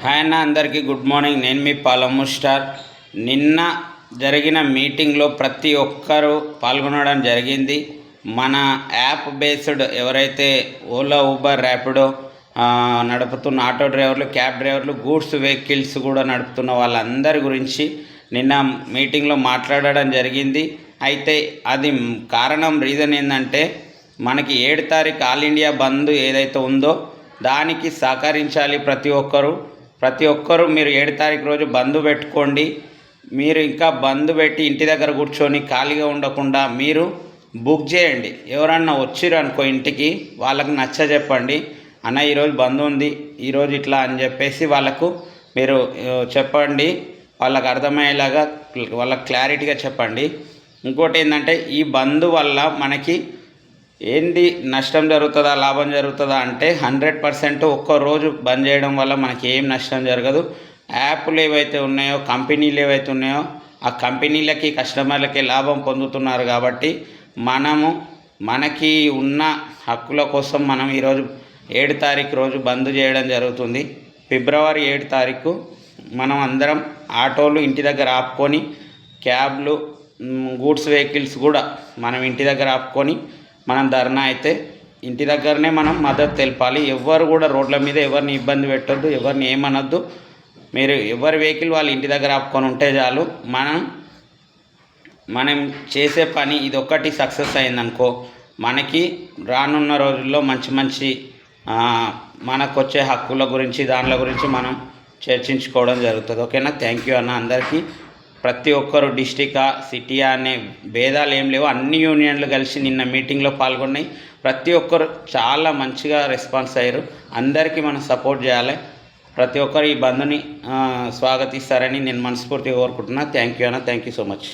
Hi అన్న, అందరికీ good morning. నేను మీ పాలమ్ము స్టార్. నిన్న జరిగిన మీటింగ్లో ప్రతి ఒక్కరూ పాల్గొనడం జరిగింది. మన యాప్ బేస్డ్ ఎవరైతే ఓలా, ఊబర్, ర్యాపిడో నడుపుతున్న ఆటో డ్రైవర్లు, క్యాబ్ డ్రైవర్లు, గూడ్స్ వెహికల్స్ కూడా నడుపుతున్న వాళ్ళందరి గురించి నిన్న మీటింగ్లో మాట్లాడడం జరిగింది. అయితే అది రీజన్ ఏంటంటే, మనకి 7 తారీఖు ఆల్ ఇండియా బంద్ ఏదైతే ఉందో దానికి సహకరించాలి ప్రతి ఒక్కరు. మీరు 7 తారీఖు రోజు బంద్ పెట్టుకోండి. మీరు ఇంకా బంద్ పెట్టి ఇంటి దగ్గర కూర్చొని ఖాళీగా ఉండకుండా మీరు బుక్ చేయండి. ఎవరన్నా వచ్చిర్రు అనుకో ఇంటికి, వాళ్ళకి చెప్పండి, అన్న ఈరోజు బంద్ ఉంది, ఈరోజు ఇట్లా అని చెప్పేసి వాళ్ళకు మీరు చెప్పండి. వాళ్ళకు అర్థమయ్యేలాగా వాళ్ళకి క్లారిటీగా చెప్పండి. ఇంకోటి ఏంటంటే, ఈ బంద్ వల్ల మనకి ఏంటి నష్టం జరుగుతుందా, లాభం జరుగుతుందా అంటే 100% ఒక్కరోజు బంద్ చేయడం వల్ల మనకి ఏం నష్టం జరగదు. యాప్లు ఏవైతే ఉన్నాయో, కంపెనీలు ఏవైతే ఉన్నాయో, ఆ కంపెనీలకి, కస్టమర్లకి లాభం పొందుతున్నారు. కాబట్టి మనకి ఉన్న హక్కుల కోసం మనం ఈరోజు 7 తారీఖు రోజు బంద్ చేయడం జరుగుతుంది. ఫిబ్రవరి 7 తారీఖు మనం అందరం ఆటోలు ఇంటి దగ్గర ఆపుకొని, క్యాబ్లు, గూడ్స్ వెహికల్స్ కూడా మనం ఇంటి దగ్గర ఆపుకొని మనం ధర్నా అయితే ఇంటి దగ్గరనే మనం మద్దతు తెలపాలి. ఎవరు కూడా రోడ్ల మీద ఎవరిని ఇబ్బంది పెట్టొద్దు, ఎవరిని ఏమనొద్దు. మీరు ఎవరి వెహికల్ వాళ్ళు ఇంటి దగ్గర ఆపుకొని ఉంటే చాలు. మనం చేసే పని ఇది ఒక్కటి సక్సెస్ అయిందనుకో, మనకి రానున్న రోజుల్లో మంచి మనకు వచ్చే హక్కుల గురించి, దానిల గురించి మనం చర్చించుకోవడం జరుగుతుంది. ఓకేనా? థ్యాంక్ యూ అన్న అందరికీ. ప్రతి ఒక్కరు డిస్టికా, సిటీయా అనే భేదాలు ఏం లేవు. అన్ని యూనియన్లు కలిసి నిన్న మీటింగ్లో పాల్గొన్నాయి. ప్రతి ఒక్కరు చాలా మంచిగా రెస్పాన్స్ అయ్యారు. అందరికీ మనం సపోర్ట్ చేయాలి. ప్రతి ఒక్కరు ఈ బంద్ని స్వాగతిస్తారని నేను మనస్ఫూర్తిగా కోరుకుంటున్నా. థ్యాంక్ యూ అన్న. Thank you so much.